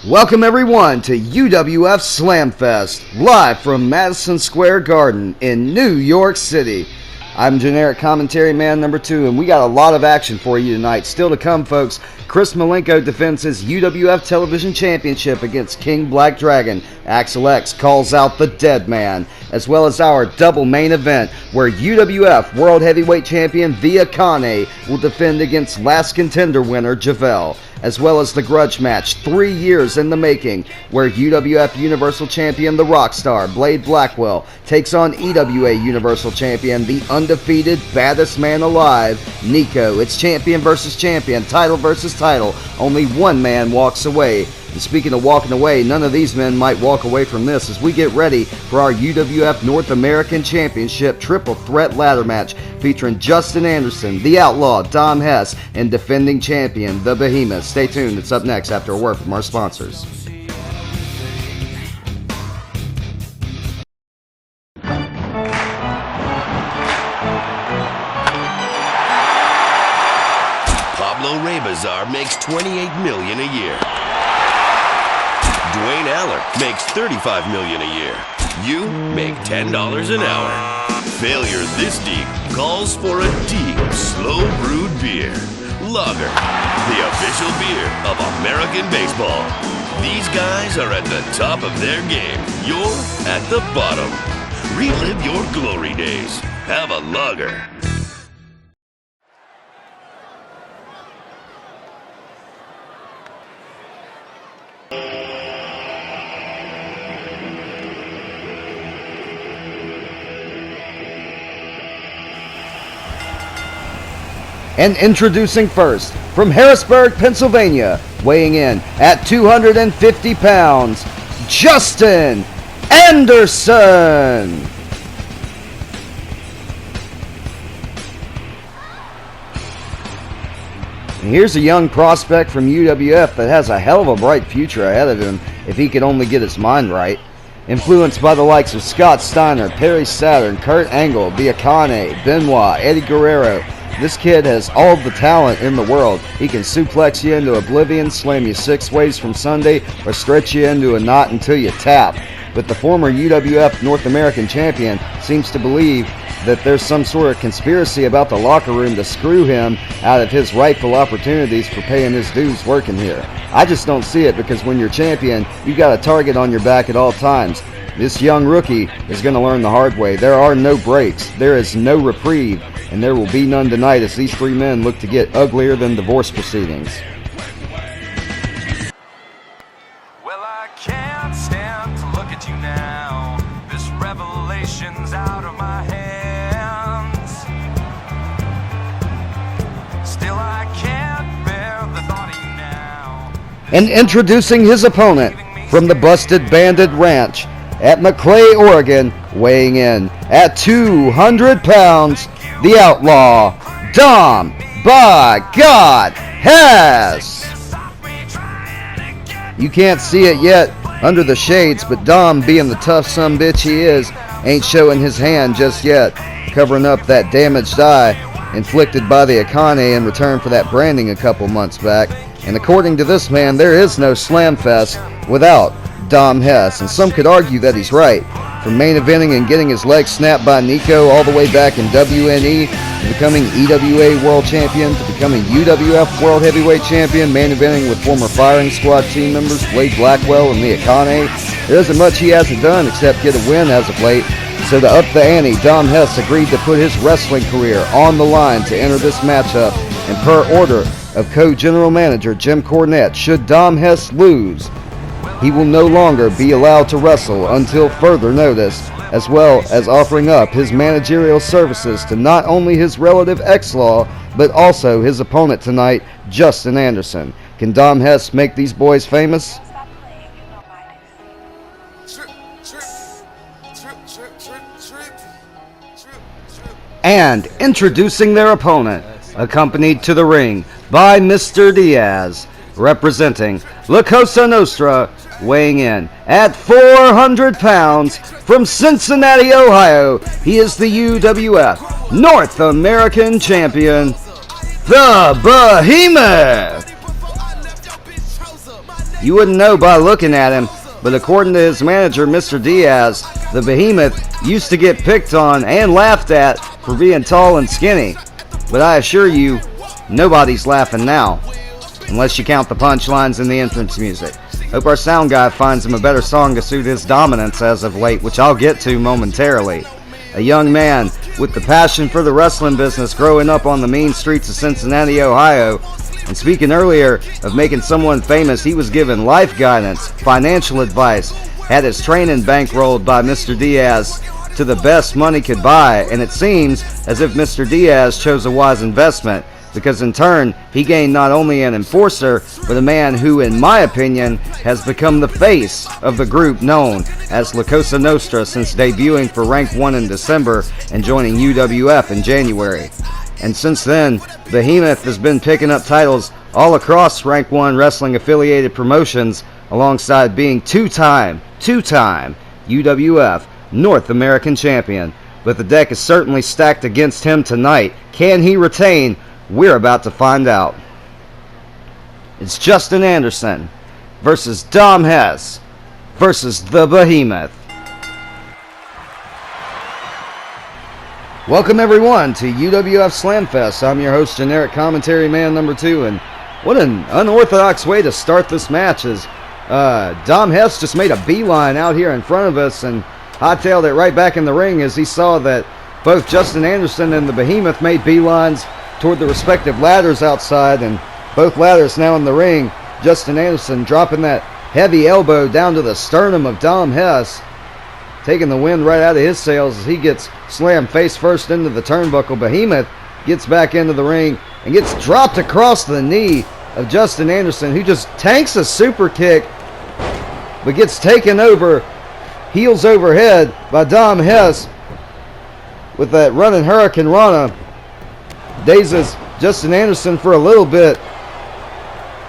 Welcome everyone to UWF Slamfest, live from Madison Square Garden in New York City. I'm generic commentary man number 2, and we got a lot of action for you tonight. Still to come, folks. Chris Malenko defends his UWF Television Championship against King Black Dragon. Axel X calls out the Dead Man, as well as our double main event where UWF World Heavyweight Champion Via Kane will defend against Last Contender winner Javel, as well as the grudge match 3 years in the making where UWF Universal Champion the Rockstar Blade Blackwell takes on EWA Universal Champion the undefeated baddest man alive Nico. It's champion versus champion, title versus title. Only one man walks away. And speaking of walking away, none of these men might walk away from this as we get ready for our UWF North American Championship Triple Threat Ladder Match featuring Justin Anderson, the Outlaw, Dom Hess, and defending champion, the Behemoth. Stay tuned, it's up next after a word from our sponsors. Pablo Rebazar makes $28 million a year. Dwayne Aller makes $35 million a year. You make $10 an hour. Failure this deep calls for a deep, slow-brewed beer. Lager, the official beer of American baseball. These guys are at the top of their game. You're at the bottom. Relive your glory days. Have a lager. And introducing first, from Harrisburg, Pennsylvania, weighing in at 250 pounds, Justin Anderson. And here's a young prospect from UWF that has a hell of a bright future ahead of him if he could only get his mind right. Influenced by the likes of Scott Steiner, Perry Saturn, Kurt Angle, Via Kane, Benoit, Eddie Guerrero, this kid has all the talent in the world. He can suplex you into oblivion, slam you 6 ways from Sunday, or stretch you into a knot until you tap. But the former UWF North American champion seems to believe that there's some sort of conspiracy about the locker room to screw him out of his rightful opportunities for paying his dues working here. I just don't see it, because when you're champion, you got a target on your back at all times. This young rookie is going to learn the hard way. There are no breaks. There is no reprieve. And there will be none tonight as these 3 men look to get uglier than divorce proceedings. Well, I can't stand to look at you now. This revelation's out of my hands. Still, I can't bear the thought of you now. And introducing his opponent from the Busted Bandit Ranch at McClay, Oregon, weighing in at 200 pounds, the Outlaw, Dom, by God, Hess. You can't see it yet under the shades, but Dom, being the tough sumbitch he is, ain't showing his hand just yet, covering up that damaged eye inflicted by the Akane in return for that branding a couple months back. And according to this man, there is no Slamfest without Dom Hess, and some could argue that he's right. From main eventing and getting his leg snapped by Nico all the way back in WNE, to becoming EWA World Champion, to becoming UWF World Heavyweight Champion, main eventing with former Firing Squad team members Blade Blackwell and Mia Kane, there isn't much he hasn't done except get a win as of late. So to up the ante, Dom Hess agreed to put his wrestling career on the line to enter this matchup, and per order of co-general manager Jim Cornette, should Dom Hess lose, he will no longer be allowed to wrestle until further notice, as well as offering up his managerial services to not only his relative X-Law, but also his opponent tonight, Justin Anderson. Can Dom Hess make these boys famous? And introducing their opponent, accompanied to the ring by Mr. Diaz, representing La Cosa Nostra, weighing in at 400 pounds from Cincinnati, Ohio. He is the UWF North American Champion, the Behemoth. You wouldn't know by looking at him, but according to his manager, Mr. Diaz, the Behemoth used to get picked on and laughed at for being tall and skinny. But I assure you, nobody's laughing now, unless you count the punchlines and the entrance music. Hope our sound guy finds him a better song to suit his dominance as of late, which I'll get to momentarily. A young man with the passion for the wrestling business growing up on the mean streets of Cincinnati, Ohio. And speaking earlier of making someone famous, he was given life guidance, financial advice, had his training bankrolled by Mr. Diaz to the best money could buy, and it seems as if Mr. Diaz chose a wise investment, because in turn, he gained not only an enforcer, but a man who, in my opinion, has become the face of the group known as La Cosa Nostra since debuting for Rank 1 in December and joining UWF in January. And since then, Behemoth has been picking up titles all across Rank 1 wrestling affiliated promotions, alongside being two-time UWF North American champion. But the deck is certainly stacked against him tonight. Can he retain? We're about to find out. It's Justin Anderson versus Dom Hess versus the Behemoth. Welcome everyone to UWF Slamfest. I'm your host, generic commentary man number 2, and what an unorthodox way to start this match as Dom Hess just made a beeline out here in front of us and hightailed it right back in the ring as he saw that both Justin Anderson and the Behemoth made beelines toward the respective ladders outside, and both ladders now in the ring. Justin Anderson dropping that heavy elbow down to the sternum of Dom Hess, taking the wind right out of his sails as he gets slammed face first into the turnbuckle. Behemoth gets back into the ring and gets dropped across the knee of Justin Anderson, who just tanks a super kick but gets taken over heels over head by Dom Hess with that running Hurricane Rana. Dazes Justin Anderson for a little bit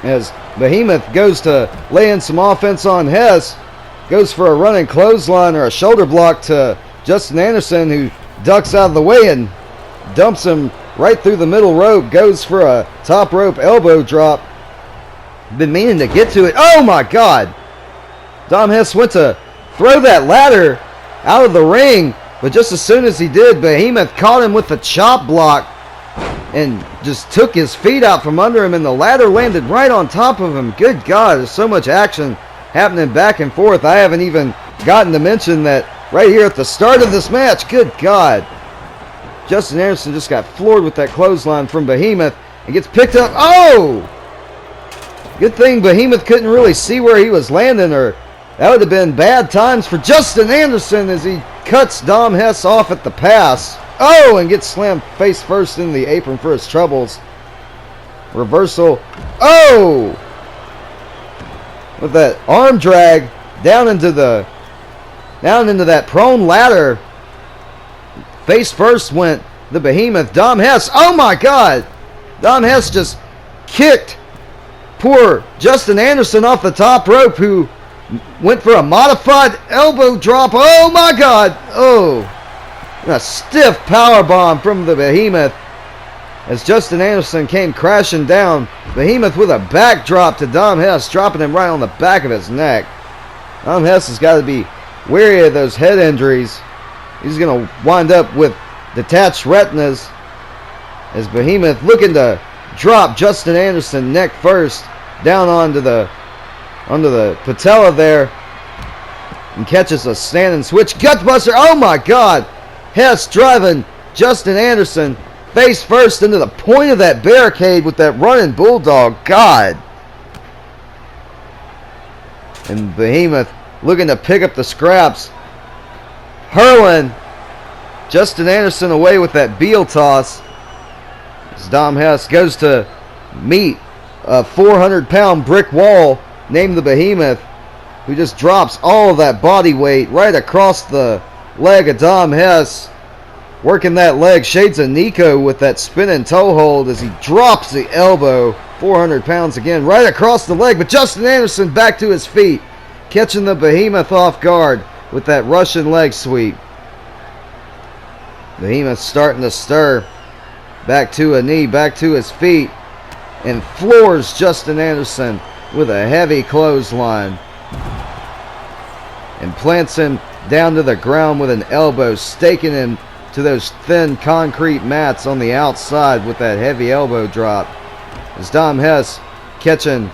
as Behemoth goes to lay in some offense on Hess. Goes for a running clothesline or a shoulder block to Justin Anderson, who ducks out of the way and dumps him right through the middle rope. Goes for a top rope elbow drop. Been meaning to get to it. Oh my God! Dom Hess went to throw that ladder out of the ring, but just as soon as he did, Behemoth caught him with the chop block and just took his feet out from under him, and the ladder landed right on top of him. Good God, there's so much action happening back and forth. I haven't even gotten to mention that right here at the start of this match, good God, Justin Anderson just got floored with that clothesline from Behemoth and gets picked up. Oh! Good thing Behemoth couldn't really see where he was landing, or that would have been bad times for Justin Anderson as he cuts Dom Hess off at the pass. Oh, and gets slammed face first in the apron for his troubles. Reversal. Oh! With that arm drag down into that prone ladder. Face first went the Behemoth. Dom Hess. Oh my God! Dom Hess just kicked poor Justin Anderson off the top rope, who went for a modified elbow drop. Oh my God! Oh! And a stiff power bomb from the Behemoth as Justin Anderson came crashing down. Behemoth with a backdrop to Dom Hess, dropping him right on the back of his neck. Dom Hess has got to be wary of those head injuries. He's going to wind up with detached retinas as Behemoth looking to drop Justin Anderson neck first down onto the patella there, and catches a standing switch gutbuster. Oh my God! Hess driving Justin Anderson face first into the point of that barricade with that running bulldog. God! And Behemoth looking to pick up the scraps, hurling Justin Anderson away with that Beal toss as Dom Hess goes to meet a 400-pound brick wall named the Behemoth, who just drops all of that body weight right across the leg of Dom Hess, working that leg. Shades of Nico with that spinning toe hold as he drops the elbow. 400 pounds again right across the leg, but Justin Anderson back to his feet, catching the Behemoth off guard with that Russian leg sweep. Behemoth starting to stir, back to a knee, back to his feet, and floors Justin Anderson with a heavy clothesline and plants him down to the ground with an elbow, staking him to those thin concrete mats on the outside with that heavy elbow drop. As Dom Hess catching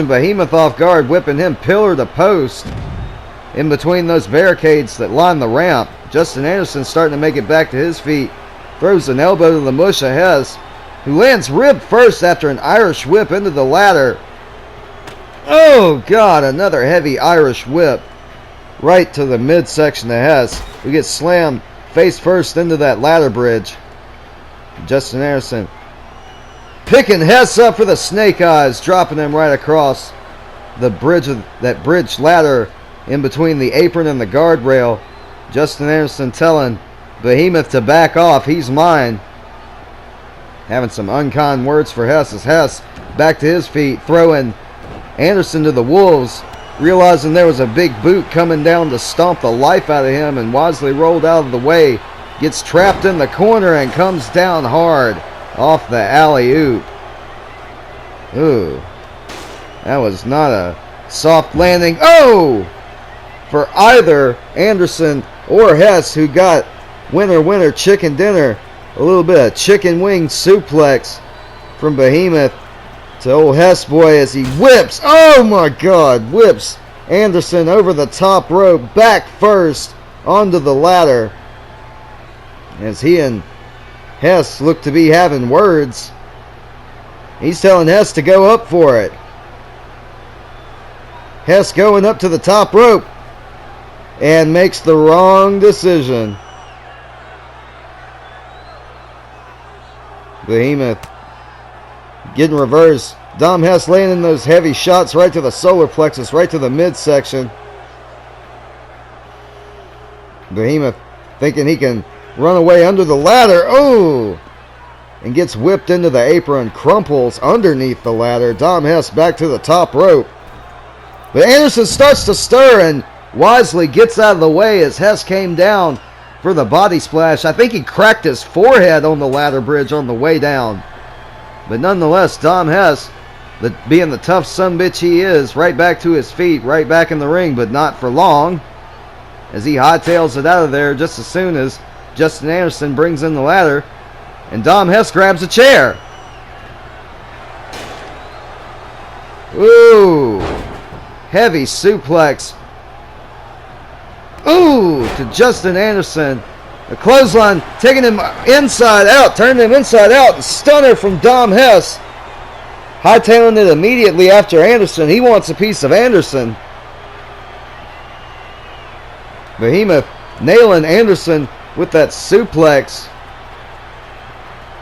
Behemoth off guard, whipping him pillar to post in between those barricades that line the ramp. Justin Anderson starting to make it back to his feet, throws an elbow to the mush of Hess, who lands rib first after an Irish whip into the ladder. Oh God, another heavy Irish whip right to the midsection of Hess, who gets slammed face first into that ladder bridge. Justin Anderson picking Hess up for the snake eyes, dropping him right across the bridge of that bridge ladder in between the apron and the guardrail. Justin Anderson telling Behemoth to back off, he's mine. Having some unkind words for Hess as Hess back to his feet, throwing Anderson to the wolves, realizing there was a big boot coming down to stomp the life out of him, and wisely rolled out of the way, gets trapped in the corner and comes down hard off the alley-oop. Ooh, that was not a soft landing. Oh! For either Anderson or Hess, who got winner chicken dinner. A little bit of chicken wing suplex from Behemoth to old Hess boy as he whips, oh my God, whips Anderson over the top rope, back first onto the ladder. As he and Hess look to be having words. He's telling Hess to go up for it. Hess going up to the top rope and makes the wrong decision. Behemoth getting reversed. Dom Hess landing those heavy shots right to the solar plexus, right to the midsection. Behemoth thinking he can run away under the ladder. Oh! And gets whipped into the apron, crumples underneath the ladder. Dom Hess back to the top rope. But Anderson starts to stir and wisely gets out of the way as Hess came down for the body splash. I think he cracked his forehead on the ladder bridge on the way down. But nonetheless, Dom Hess, being the tough sumbitch he is, right back to his feet, right back in the ring, but not for long, as he hightails it out of there just as soon as Justin Anderson brings in the ladder, and Dom Hess grabs a chair. Ooh, heavy suplex. Ooh, to Justin Anderson. A clothesline taking him inside out, turning him inside out. Stunner from Dom Hess. Hightailing it immediately after Anderson. He wants a piece of Anderson. Behemoth nailing Anderson with that suplex.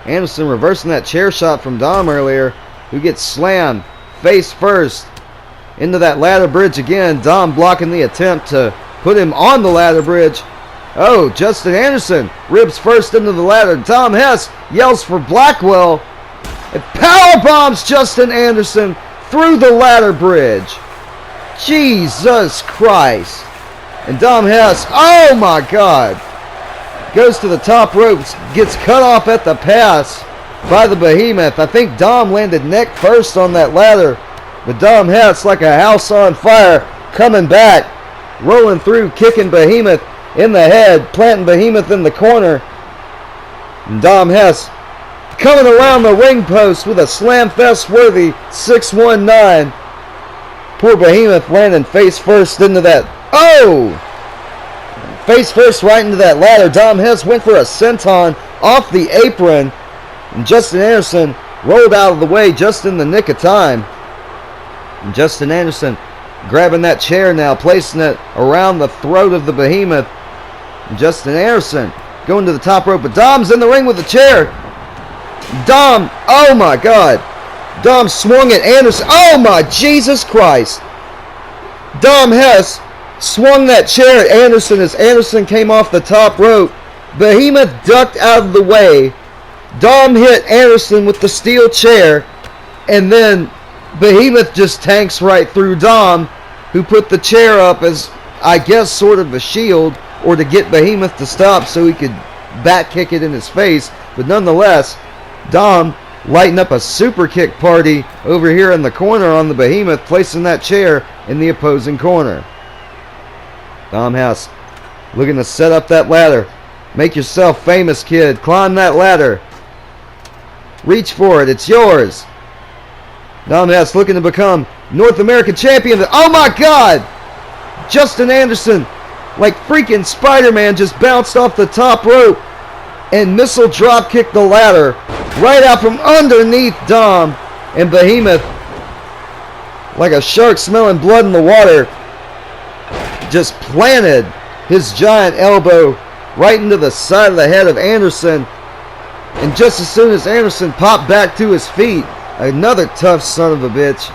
Anderson reversing that chair shot from Dom earlier, who gets slammed face first into that ladder bridge again. Dom blocking the attempt to put him on the ladder bridge. Oh, Justin Anderson ribs first into the ladder. Dom Hess yells for Blackwell. It power bombs Justin Anderson through the ladder bridge. Jesus Christ. And Dom Hess, oh my God, goes to the top rope, gets cut off at the pass by the Behemoth. I think Dom landed neck first on that ladder, but Dom Hess, like a house on fire, coming back, rolling through, kicking Behemoth in the head, planting Behemoth in the corner. And Dom Hess coming around the ring post with a Slamfest worthy 619. Poor Behemoth landing face first into that. Oh! Face first right into that ladder. Dom Hess went for a senton off the apron. And Justin Anderson rolled out of the way just in the nick of time. And Justin Anderson grabbing that chair now, placing it around the throat of the Behemoth. And Justin Anderson going to the top rope, but Dom's in the ring with the chair. Dom, oh my God. Dom swung at Anderson. Oh my Jesus Christ. Dom Hess swung that chair at Anderson as Anderson came off the top rope. Behemoth ducked out of the way. Dom hit Anderson with the steel chair, and then Behemoth just tanks right through Dom, who put the chair up as, I guess, sort of a shield, or to get Behemoth to stop so he could back kick it in his face. But nonetheless, Dom lighting up a super kick party over here in the corner on the Behemoth, placing that chair in the opposing corner. Dom Hess looking to set up that ladder. Make yourself famous, kid. Climb that ladder. Reach for it. It's yours. Dom Hess looking to become North American champion. Oh my God! Justin Anderson, like freaking Spider-Man, just bounced off the top rope and missile drop kicked the ladder right out from underneath Dom. And Behemoth, like a shark smelling blood in the water, just planted his giant elbow right into the side of the head of Anderson. And just as soon as Anderson popped back to his feet, another tough son of a bitch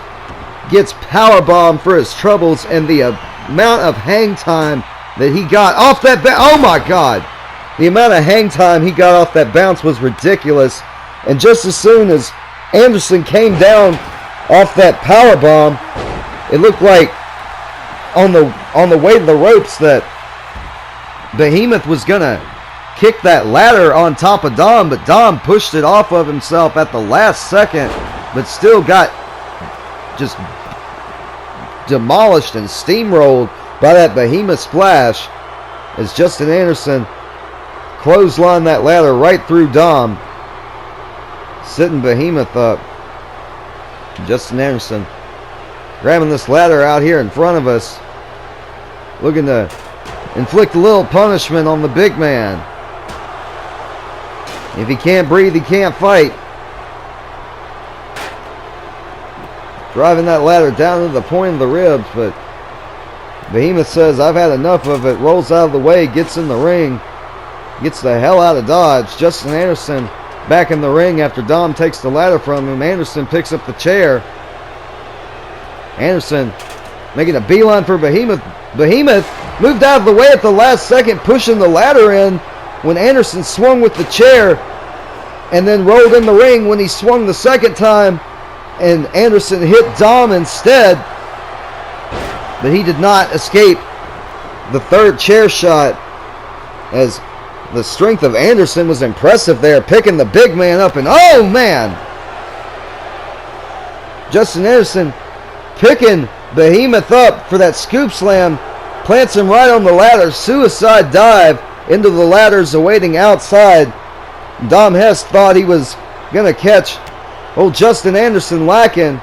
gets powerbombed for his troubles, and the amount of hang time that he got off that oh my God, the amount of hang time he got off that bounce was ridiculous. And just as soon as Anderson came down off that powerbomb, it looked like on the way to the ropes that Behemoth was gonna kick that ladder on top of Dom, but Dom pushed it off of himself at the last second, but still got just demolished and steamrolled by that Behemoth splash as Justin Anderson clotheslined that ladder right through Dom, sitting Behemoth up. Justin Anderson grabbing this ladder out here in front of us, looking to inflict a little punishment on the big man. If he can't breathe, he can't fight. Driving that ladder down to the point of the ribs, but Behemoth says, I've had enough of it. Rolls out of the way, gets in the ring, gets the hell out of Dodge. Justin Anderson back in the ring after Dom takes the ladder from him. Anderson picks up the chair. Anderson making a beeline for Behemoth. Behemoth moved out of the way at the last second, pushing the ladder in when Anderson swung with the chair, and then rolled in the ring when he swung the second time, and Anderson hit Dom instead, but he did not escape the third chair shot, as the strength of Anderson was impressive there, picking the big man up, and oh man, Justin Anderson picking Behemoth up for that scoop slam, plants him right on the ladder, suicide dive into the ladders awaiting outside. Dom Hess thought he was going to catch old Justin Anderson lacking,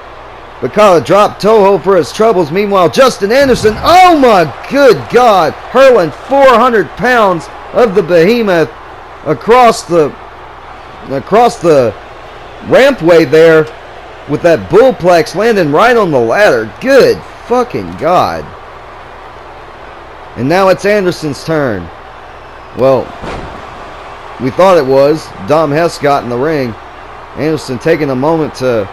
but caught a drop toe hold for his troubles. Meanwhile, Justin Anderson, oh my good God, hurling 400 pounds of the Behemoth across the rampway there with that bullplex, landing right on the ladder. Good fucking God. And now it's Anderson's turn. Well, we thought it was. Dom Hess got in the ring. Anderson taking a moment to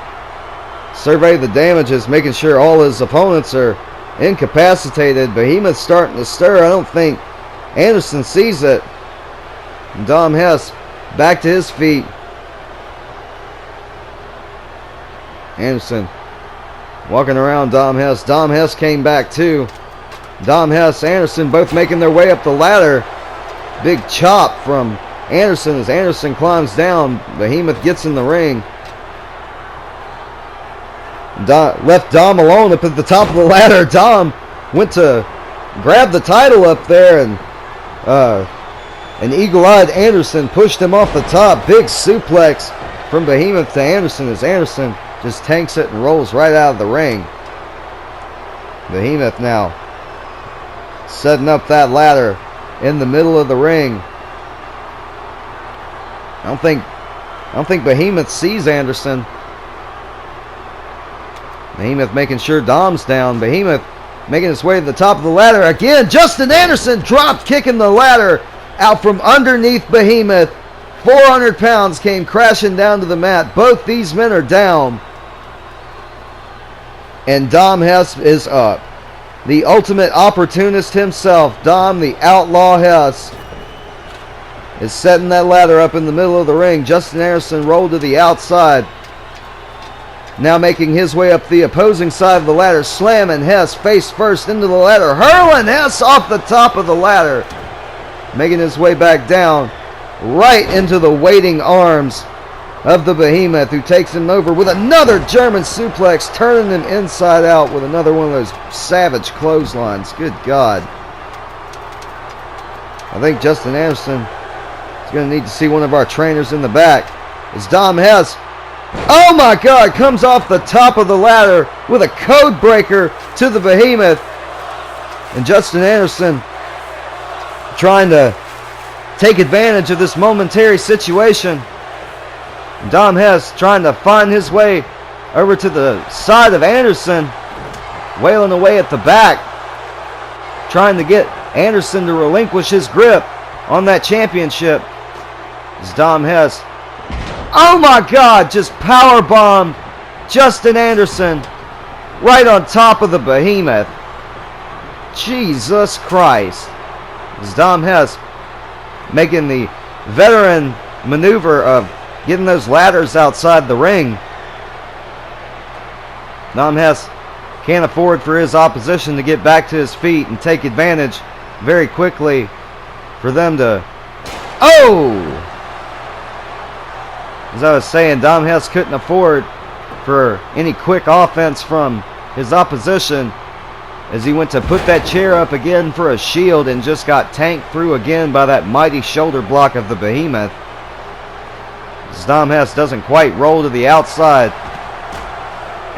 survey the damages, making sure all his opponents are incapacitated. Behemoth's starting to stir. I don't think Anderson sees it. And Dom Hess back to his feet. Anderson walking around Dom Hess. Dom Hess came back too. Dom Hess, Anderson both making their way up the ladder. Big chop from Anderson as Anderson climbs down. Behemoth gets in the ring. Left Dom alone up at the top of the ladder. Dom went to grab the title up there, and an eagle-eyed Anderson pushed him off the top. Big suplex from Behemoth to Anderson as Anderson just tanks it and rolls right out of the ring. Behemoth now setting up that ladder in the middle of the ring. I don't think Behemoth sees Anderson. Behemoth making sure Dom's down. Behemoth making his way to the top of the ladder again. Justin Anderson drop kicking the ladder out from underneath Behemoth. 400 pounds came crashing down to the mat. Both these men are down. And Dom Hess is up. The ultimate opportunist himself, Dom the Outlaw Hess, is setting that ladder up in the middle of the ring. Justin Anderson rolled to the outside. Now making his way up the opposing side of the ladder, slamming Hess face first into the ladder, hurling Hess off the top of the ladder, making his way back down, right into the waiting arms of the Behemoth, who takes him over with another German suplex, turning him inside out with another one of those savage clotheslines. Good God. I think Justin Anderson is going to need to see one of our trainers in the back. As Dom Hess, oh my God, comes off the top of the ladder with a code breaker to the Behemoth. And Justin Anderson trying to take advantage of this momentary situation. Dom Hess trying to find his way over to the side of Anderson, wailing away at the back, trying to get Anderson to relinquish his grip on that championship. As Dom Hess, oh my God, just powerbombed Justin Anderson right on top of the Behemoth. Jesus Christ. As Dom Hess making the veteran maneuver of getting those ladders outside the ring. Dom Hess can't afford for his opposition to get back to his feet and take advantage very quickly for them to... Oh! As I was saying, Dom Hess couldn't afford for any quick offense from his opposition as he went to put that chair up again for a shield and just got tanked through again by that mighty shoulder block of the Behemoth. As Dom Hess doesn't quite roll to the outside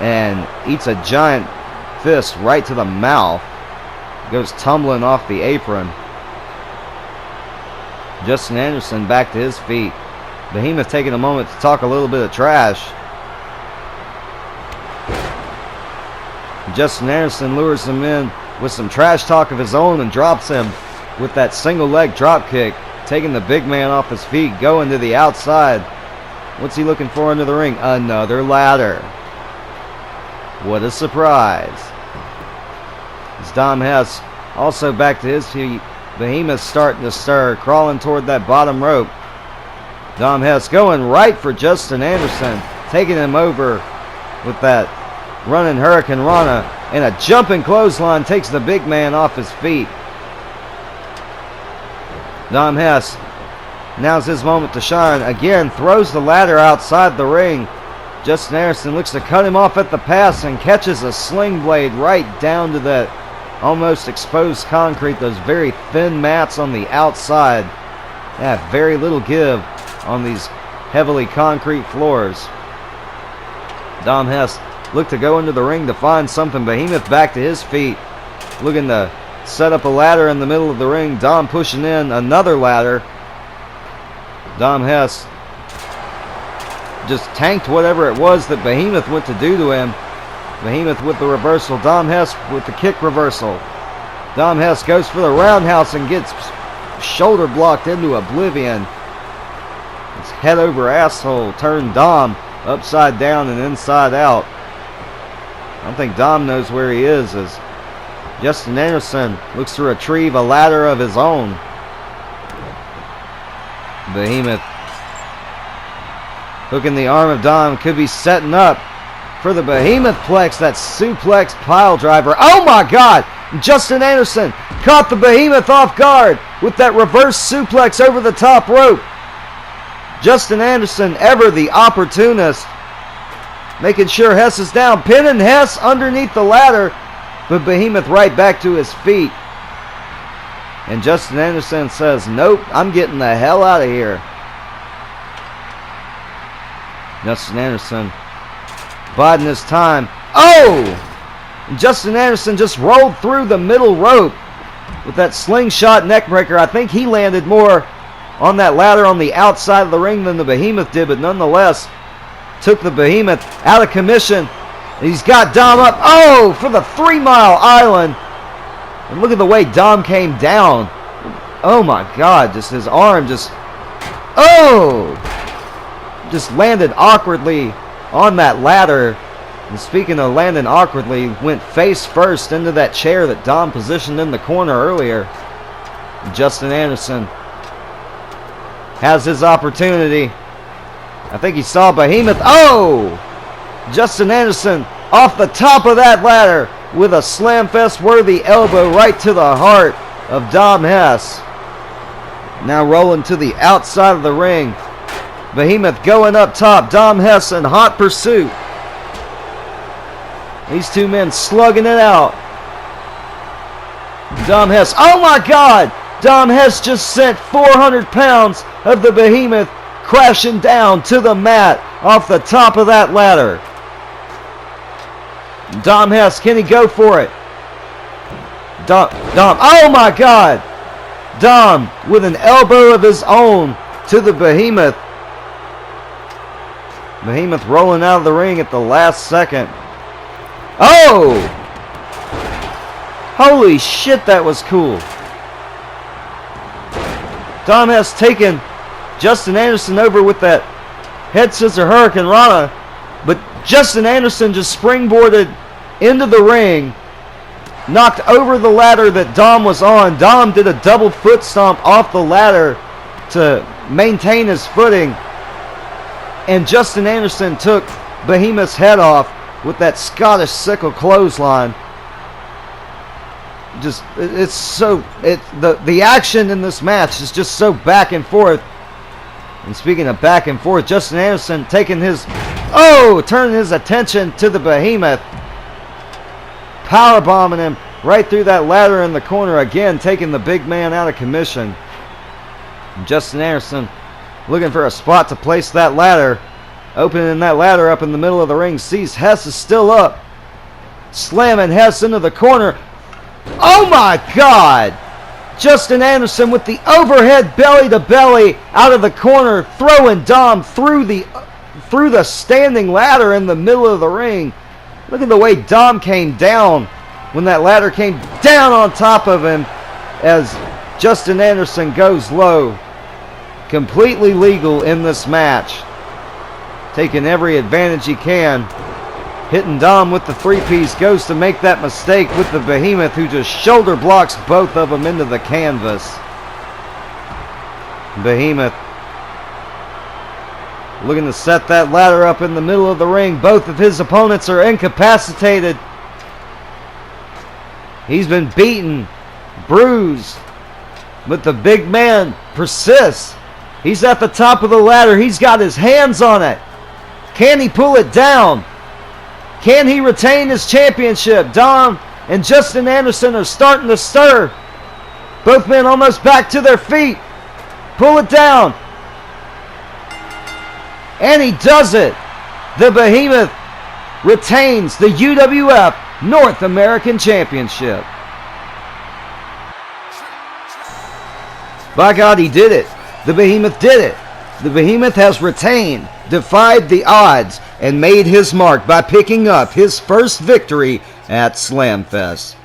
and eats a giant fist right to the mouth. Goes tumbling off the apron. Justin Anderson back to his feet. Behemoth taking a moment to talk a little bit of trash. Justin Anderson lures him in with some trash talk of his own and drops him with that single leg drop kick, taking the big man off his feet, going to the outside. What's he looking for under the ring? Another ladder. What a surprise. As Dom Hess also back to his feet. Behemoth starting to stir, crawling toward that bottom rope. Dom Hess going right for Justin Anderson, taking him over with that running Hurricane Rana, and a jumping clothesline takes the big man off his feet. Dom Hess, now's his moment to shine. Again, throws the ladder outside the ring. Justin Anderson looks to cut him off at the pass and catches a sling blade right down to that almost exposed concrete, those very thin mats on the outside. Yeah, very little give on these heavily concrete floors. Dom Hess looked to go into the ring to find something. Behemoth back to his feet, looking to set up a ladder in the middle of the ring. Dom pushing in another ladder. Dom Hess just tanked whatever it was that Behemoth went to do to him. Behemoth with the reversal. Dom Hess with the kick reversal. Dom Hess goes for the roundhouse and gets shoulder blocked into oblivion. It's head over asshole turned Dom upside down and inside out. I don't think Dom knows where he is as Justin Anderson looks to retrieve a ladder of his own. Behemoth hooking the arm of Dom, could be setting up for the Behemoth Plex, that suplex pile driver. Oh my God! Justin Anderson caught the Behemoth off guard with that reverse suplex over the top rope. Justin Anderson, ever the opportunist, making sure Hess is down, pinning Hess underneath the ladder, but Behemoth right back to his feet. And Justin Anderson says, nope, I'm getting the hell out of here. Justin Anderson biding his time. Oh! Justin Anderson just rolled through the middle rope with that slingshot neckbreaker. I think he landed more on that ladder on the outside of the ring than the Behemoth did, but nonetheless took the Behemoth out of commission. He's got Dom up. Oh, for the 3 Mile Island. And look at the way Dom came down. Oh my God, just his arm just, oh, just landed awkwardly on that ladder. And speaking of landing awkwardly, went face first into that chair that Dom positioned in the corner earlier. And Justin Anderson has his opportunity. I think he saw Behemoth. Oh! Justin Anderson off the top of that ladder with a Slamfest worthy elbow right to the heart of Dom Hess. Now rolling to the outside of the ring. Behemoth going up top. Dom Hess in hot pursuit. These two men slugging it out. Dom Hess. Oh my God! Dom Hess just sent 400 pounds of the Behemoth crashing down to the mat off the top of that ladder. Dom Hess, can he go for it? Dom, oh my God! Dom with an elbow of his own to the Behemoth. Behemoth rolling out of the ring at the last second. Oh! Holy shit, that was cool. Dom Hess taking Justin Anderson over with that head scissor Hurricane Rana, but Justin Anderson just springboarded into the ring, knocked over the ladder that Dom was on. Dom did a double foot stomp off the ladder to maintain his footing, and Justin Anderson took Behemoth's head off with that Scottish sickle clothesline. The action in this match is just so back and forth. And speaking of back and forth, Justin Anderson turning his attention to the Behemoth, powerbombing him right through that ladder in the corner again, taking the big man out of commission. And Justin Anderson looking for a spot to place that ladder, opening that ladder up in the middle of the ring, sees Hess is still up, slamming Hess into the corner. Oh my God! Justin Anderson with the overhead belly to belly out of the corner, throwing Dom through the standing ladder in the middle of the ring. Look at the way Dom came down when that ladder came down on top of him as Justin Anderson goes low. Completely legal in this match. Taking every advantage he can. Hitting Dom with the three-piece, goes to make that mistake with the Behemoth, who just shoulder blocks both of them into the canvas. Behemoth looking to set that ladder up in the middle of the ring. Both of his opponents are incapacitated. He's been beaten, bruised, but the big man persists. He's at the top of the ladder. He's got his hands on it. Can he pull it down? Can he retain his championship? Dom and Justin Anderson are starting to stir. Both men almost back to their feet. Pull it down. And he does it. The Behemoth retains the UWF North American Championship. By God, he did it. The Behemoth did it. The Behemoth has retained, defied the odds, and made his mark by picking up his first victory at Slamfest.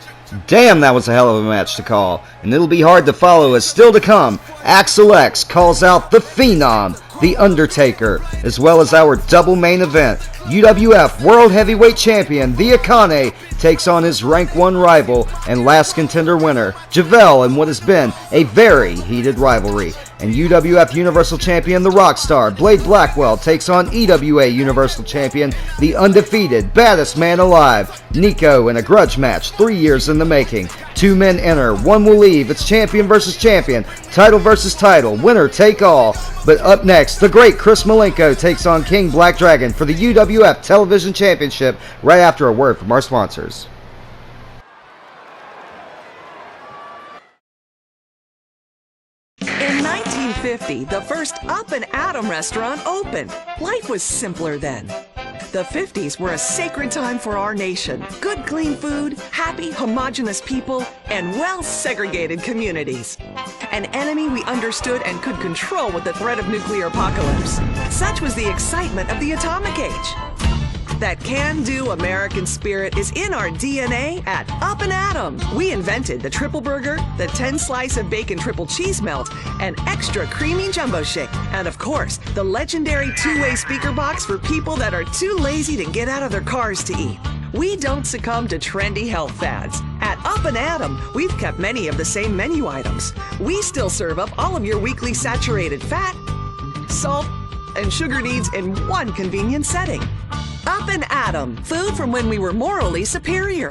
Damn, that was a hell of a match to call, and it'll be hard to follow as still to come, Axel X calls out the Phenom, The Undertaker, as well as our double main event. UWF World Heavyweight Champion, The Akane, takes on his Rank 1 rival and last contender winner, Javelle, in what has been a very heated rivalry. And UWF Universal Champion, The Rockstar, Blade Blackwell, takes on EWA Universal Champion, the undefeated, baddest man alive, Nico, in a grudge match 3 years in the making. 2 men enter, 1 will leave. It's champion versus champion, title versus title, winner take all. But up next, the great Chris Malenko takes on King Black Dragon for the UWF Television Championship right after a word from our sponsors. In 1950, the first Up and Atom restaurant opened. Life was simpler then. The 50s were a sacred time for our nation. Good, clean food, happy, homogenous people, and well-segregated communities. An enemy we understood and could control with the threat of nuclear apocalypse. Such was the excitement of the atomic age. That can-do American spirit is in our DNA at Up and Atom. We invented the triple burger, the 10-slice of bacon triple cheese melt, and extra creamy jumbo shake. And of course, the legendary 2-way speaker box for people that are too lazy to get out of their cars to eat. We don't succumb to trendy health fads. At Up and Atom, we've kept many of the same menu items. We still serve up all of your weekly saturated fat, salt, and sugar needs in one convenient setting. Up and Atom, food from when we were morally superior.